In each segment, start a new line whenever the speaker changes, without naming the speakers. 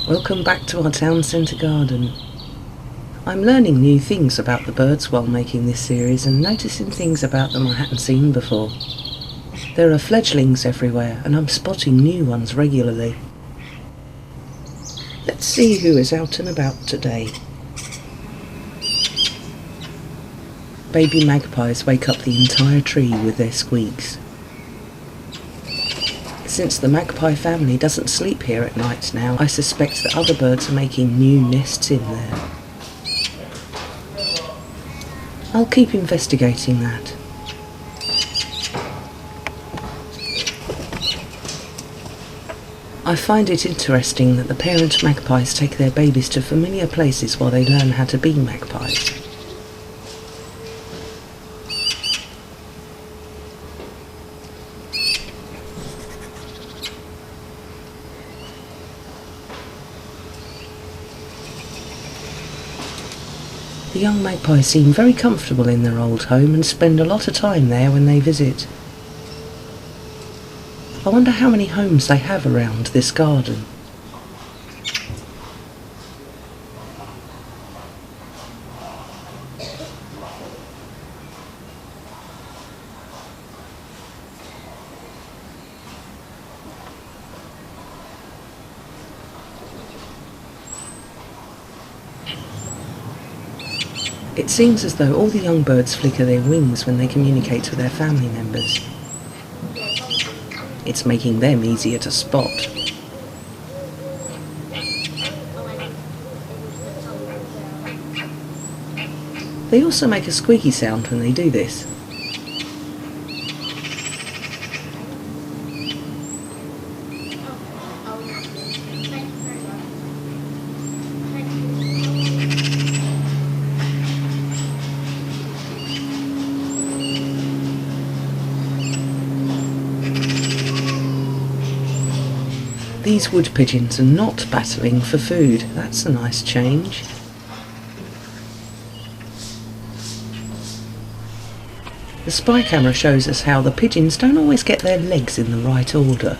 Welcome back to our town centre garden. I'm learning new things about the birds while making this series and noticing things about them I hadn't seen before. There are fledglings everywhere and I'm spotting new ones regularly. Let's see who is out and about today. Baby magpies wake up the entire tree with their squeaks. Since the magpie family doesn't sleep here at night now, I suspect that other birds are making new nests in there. I'll keep investigating that. I find it interesting that the parent magpies take their babies to familiar places while they learn how to be magpies. The young magpies seem very comfortable in their old home and spend a lot of time there when they visit. I wonder how many homes they have around this garden. It seems as though all the young birds flicker their wings when they communicate with their family members. It's making them easier to spot. They also make a squeaky sound when they do this. These wood pigeons are not battling for food. That's a nice change. The spy camera shows us how the pigeons don't always get their legs in the right order.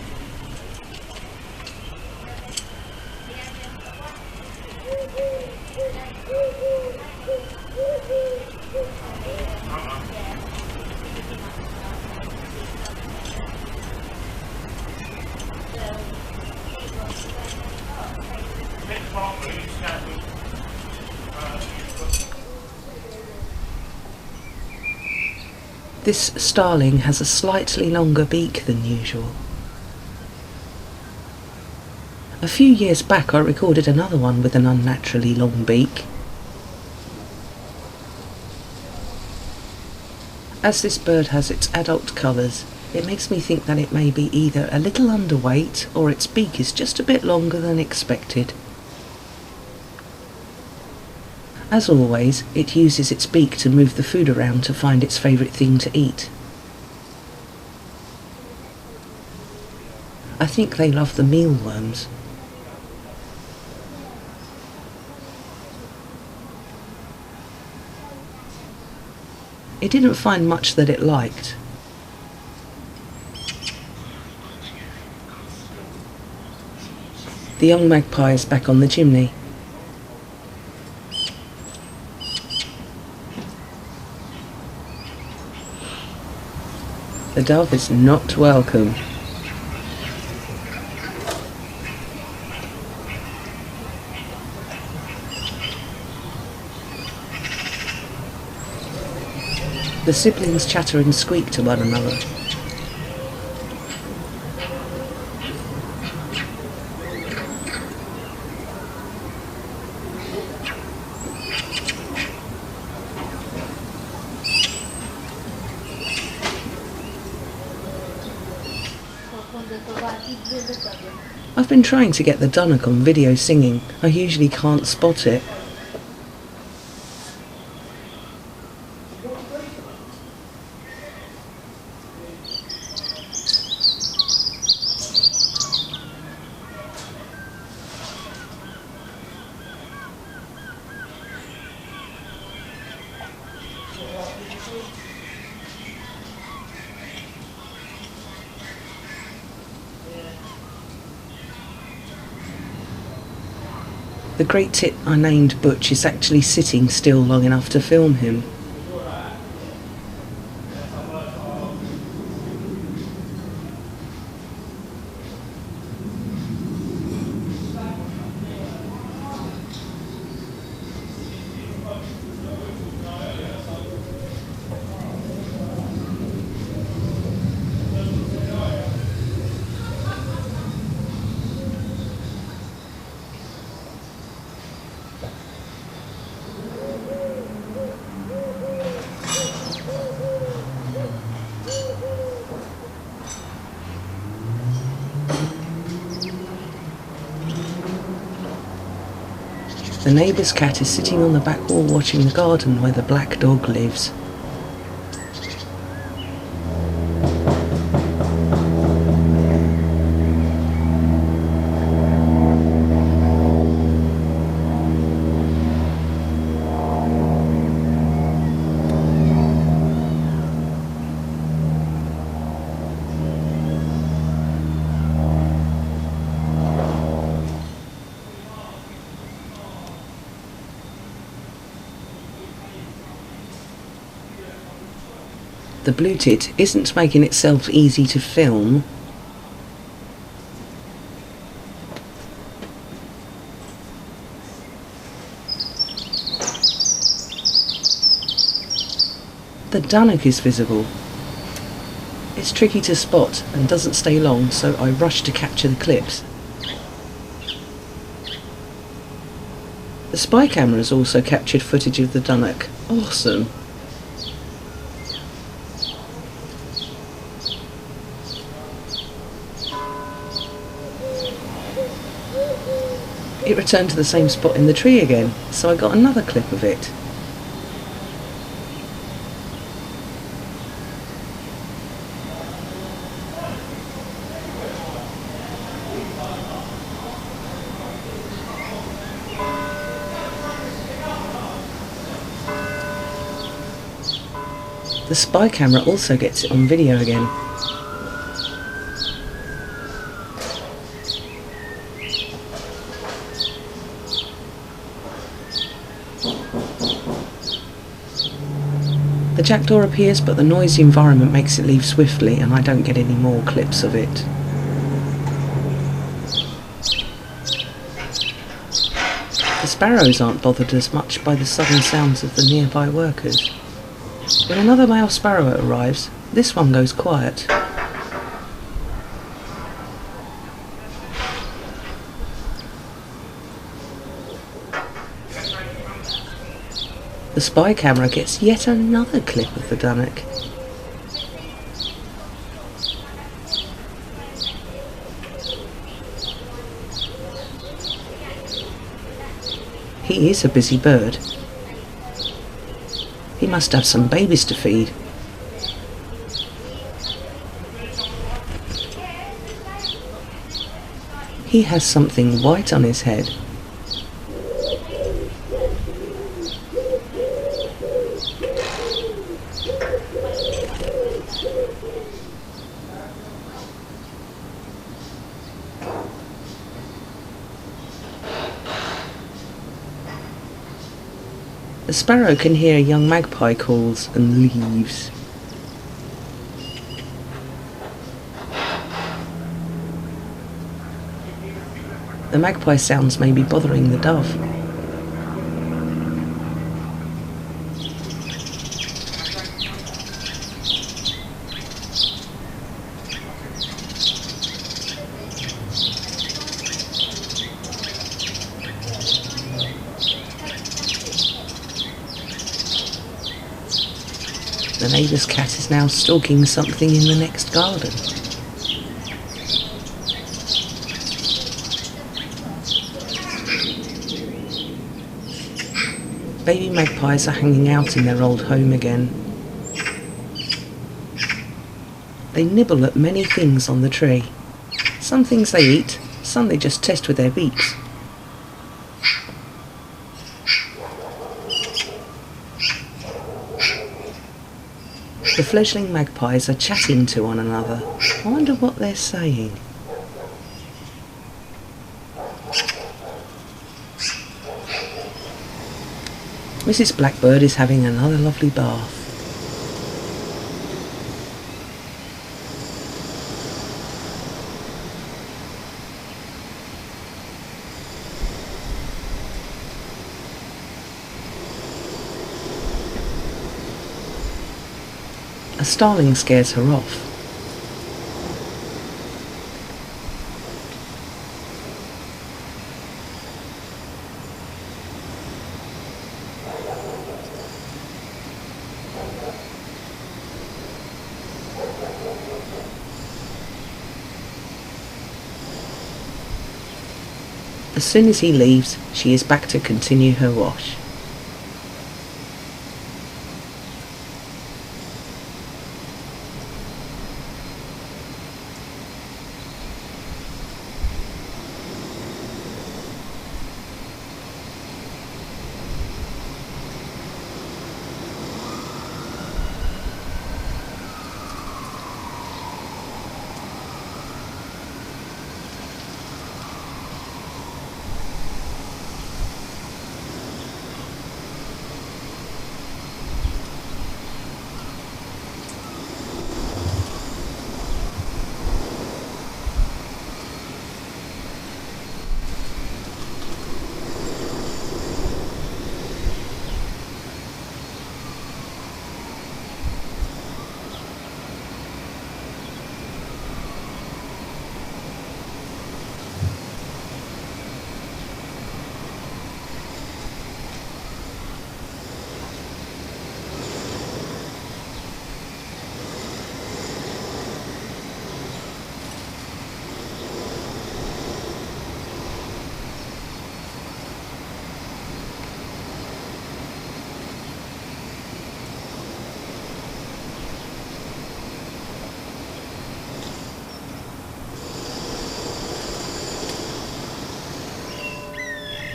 This starling has a slightly longer beak than usual. A few years back I recorded another one with an unnaturally long beak. As this bird has its adult colours, it makes me think that it may be either a little underweight or its beak is just a bit longer than expected. As always, it uses its beak to move the food around to find its favourite thing to eat. I think they love the mealworms. It didn't find much that it liked. The young magpie is back on the chimney. The dove is not welcome. The siblings chatter and squeak to one another. I've been trying to get the dunnock on video singing. I usually can't spot it. The great tit I named Butch is actually sitting still long enough to film him. The neighbour's cat is sitting on the back wall watching the garden where the black dog lives. The blue tit isn't making itself easy to film. The dunnock is visible. It's tricky to spot and doesn't stay long, so I rush to capture the clips. The spy camera's also captured footage of the dunnock. Awesome! It returned to the same spot in the tree again, so I got another clip of it. The spy camera also gets it on video again. The jackdaw appears, but the noisy environment makes it leave swiftly and I don't get any more clips of it. The sparrows aren't bothered as much by the sudden sounds of the nearby workers. When another male sparrow arrives, this one goes quiet. The spy camera gets yet another clip of the dunnock. He is a busy bird. He must have some babies to feed. He has something white on his head. The sparrow can hear young magpie calls and leaves. The magpie sounds may be bothering the dove. The neighbour's cat is now stalking something in the next garden. Baby magpies are hanging out in their old home again. They nibble at many things on the tree. Some things they eat, some they just test with their beaks. The fledgling magpies are chatting to one another. I wonder what they're saying. Mrs. Blackbird is having another lovely bath. A starling scares her off. As soon as he leaves, she is back to continue her wash.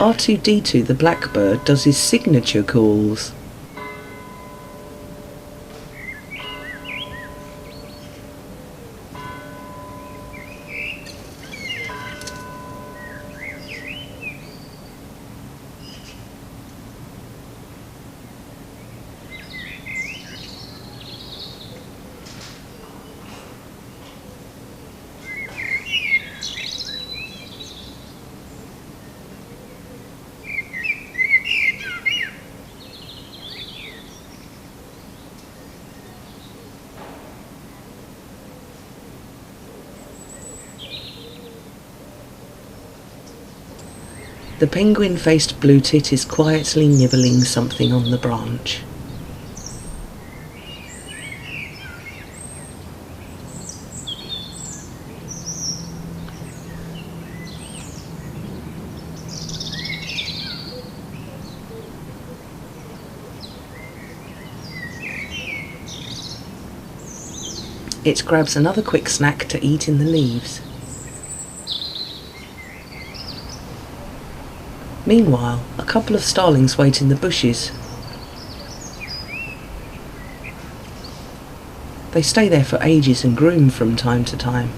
R2-D2, the blackbird, does his signature calls. The penguin-faced blue tit is quietly nibbling something on the branch. It grabs another quick snack to eat in the leaves. Meanwhile, a couple of starlings wait in the bushes. They stay there for ages and groom from time to time.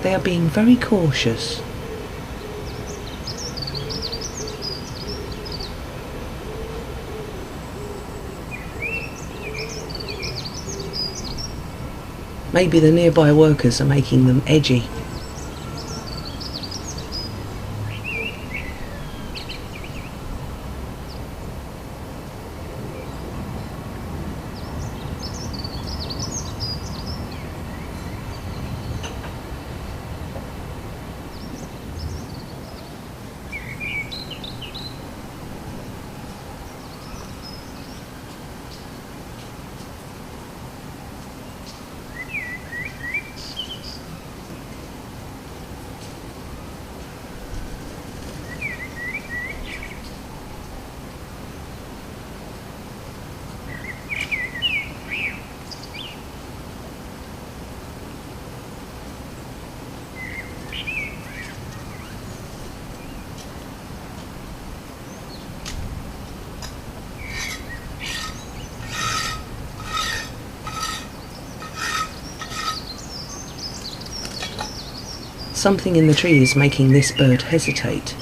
They are being very cautious. Maybe the nearby workers are making them edgy. Something in the tree is making this bird hesitate.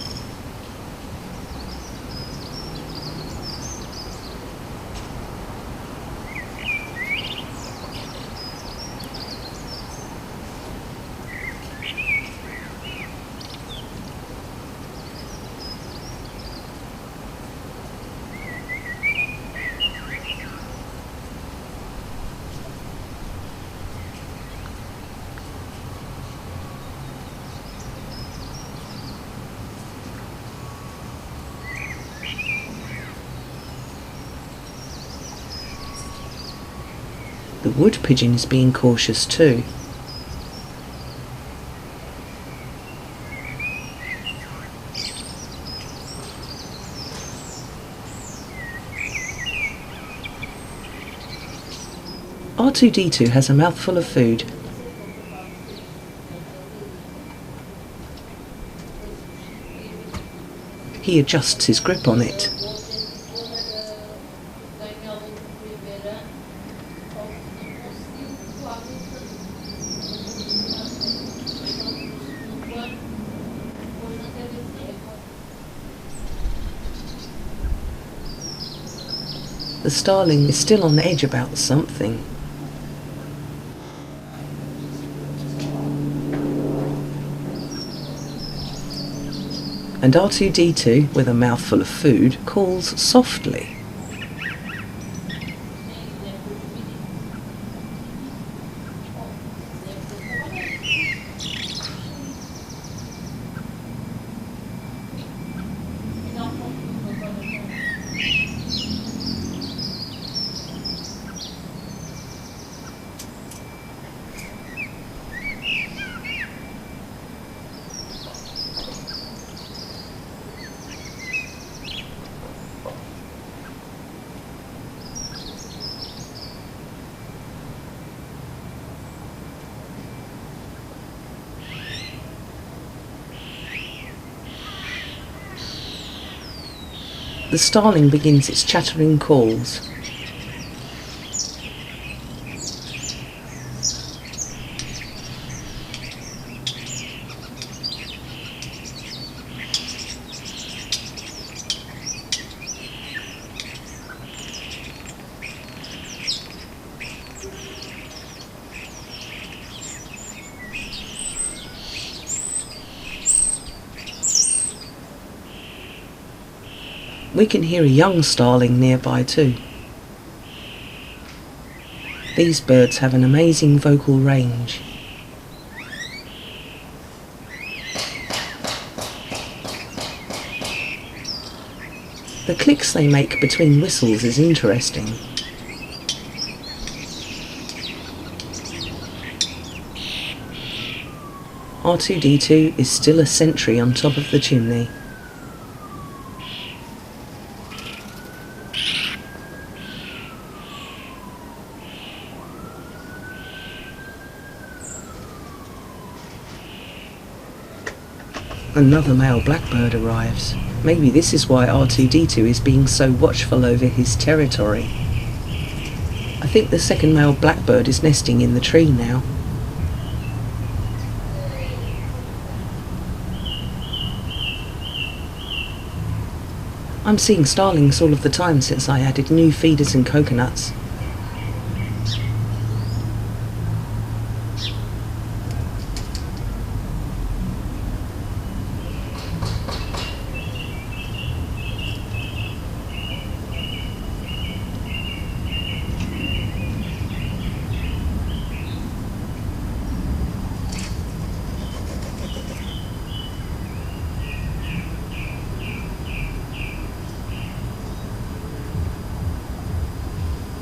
The wood pigeon is being cautious too. R2-D2 has a mouthful of food. He adjusts his grip on it. The starling is still on edge about something. And R2-D2, with a mouthful of food, calls softly. The starling begins its chattering calls. We can hear a young starling nearby too. These birds have an amazing vocal range. The clicks they make between whistles is interesting. R2-D2 is still a sentry on top of the chimney. Another male blackbird arrives. Maybe this is why R2-D2 is being so watchful over his territory. I think the second male blackbird is nesting in the tree now. I'm seeing starlings all of the time since I added new feeders and coconuts.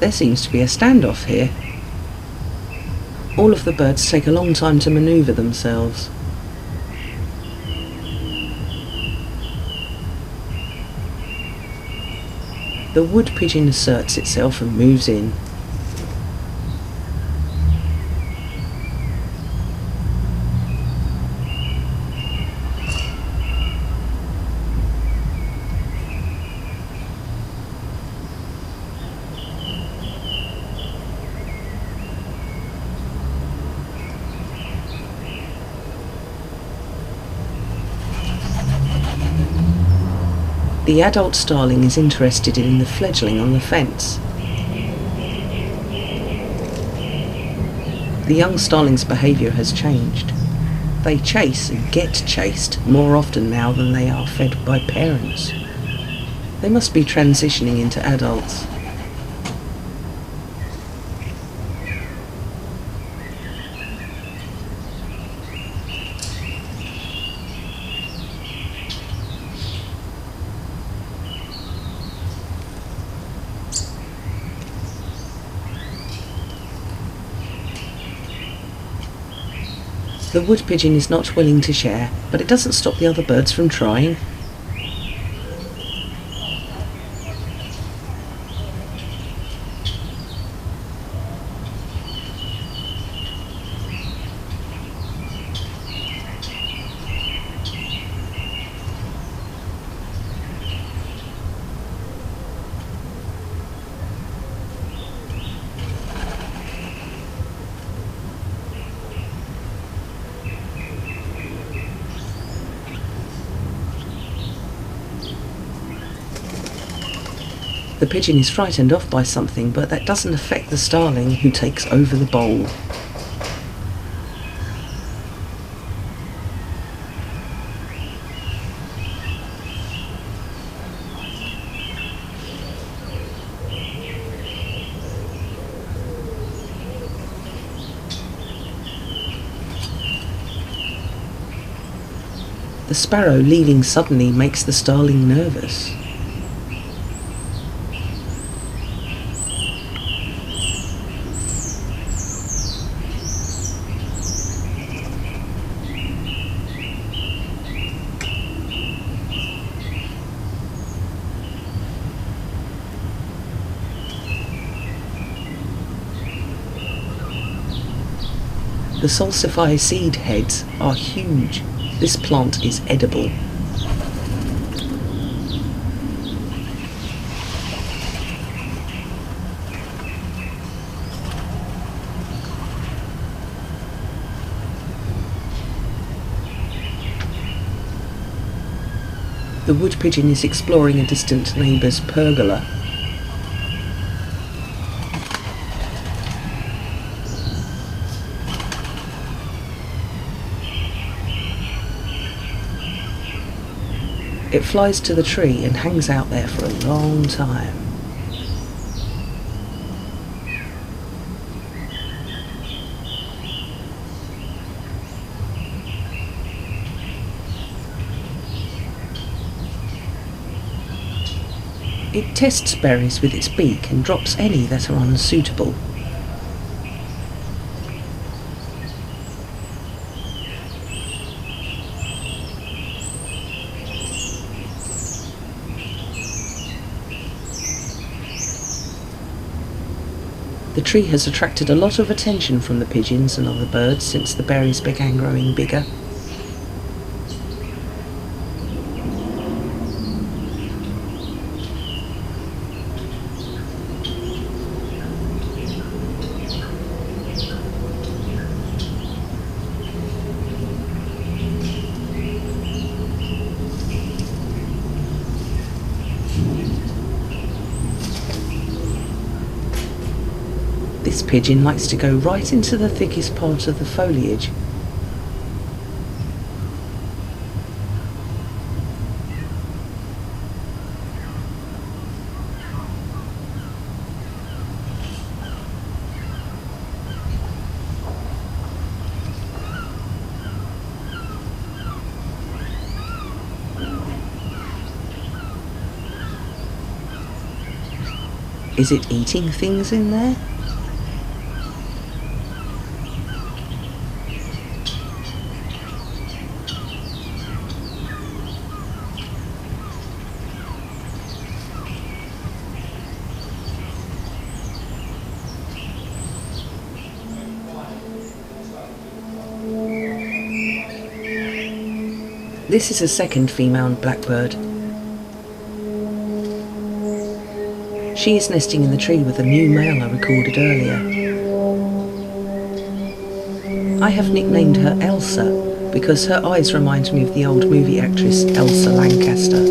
There seems to be a standoff here. All of the birds take a long time to maneuver themselves. The wood pigeon asserts itself and moves in. The adult starling is interested in the fledgling on the fence. The young starling's behaviour has changed. They chase and get chased more often now than they are fed by parents. They must be transitioning into adults. The wood pigeon is not willing to share, but it doesn't stop the other birds from trying. The pigeon is frightened off by something, but that doesn't affect the starling, who takes over the bowl. The sparrow leaving suddenly makes the starling nervous. The salsify seed heads are huge. This plant is edible. The wood pigeon is exploring a distant neighbour's pergola. It flies to the tree and hangs out there for a long time. It tests berries with its beak and drops any that are unsuitable. The tree has attracted a lot of attention from the pigeons and other birds since the berries began growing bigger. This pigeon likes to go right into the thickest part of the foliage. Is it eating things in there? This is a second female blackbird. She is nesting in the tree with a new male I recorded earlier. I have nicknamed her Elsa because her eyes remind me of the old movie actress Elsa Lancaster.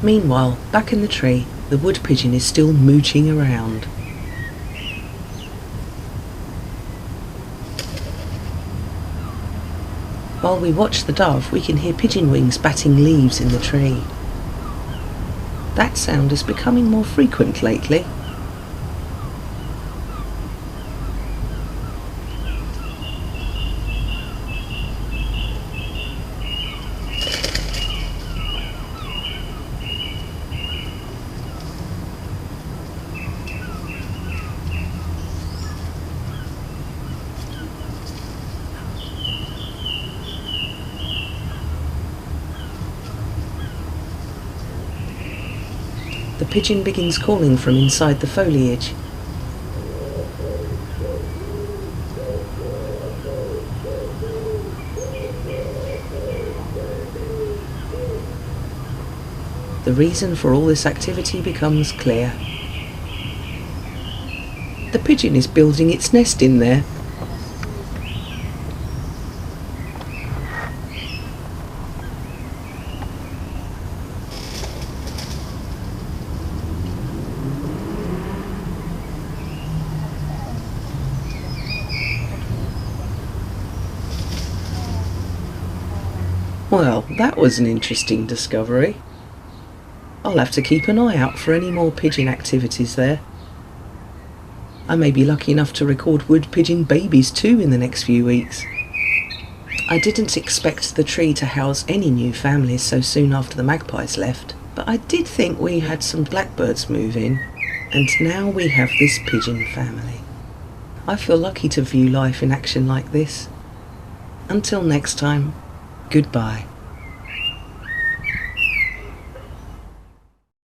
Meanwhile, back in the tree, the wood pigeon is still mooching around. While we watch the dove, we can hear pigeon wings batting leaves in the tree. That sound is becoming more frequent lately. The pigeon begins calling from inside the foliage. The reason for all this activity becomes clear. The pigeon is building its nest in there. Well, that was an interesting discovery. I'll have to keep an eye out for any more pigeon activities there. I may be lucky enough to record wood pigeon babies too in the next few weeks. I didn't expect the tree to house any new families so soon after the magpies left, but I did think we had some blackbirds move in, and now we have this pigeon family. I feel lucky to view life in action like this. Until next time, goodbye.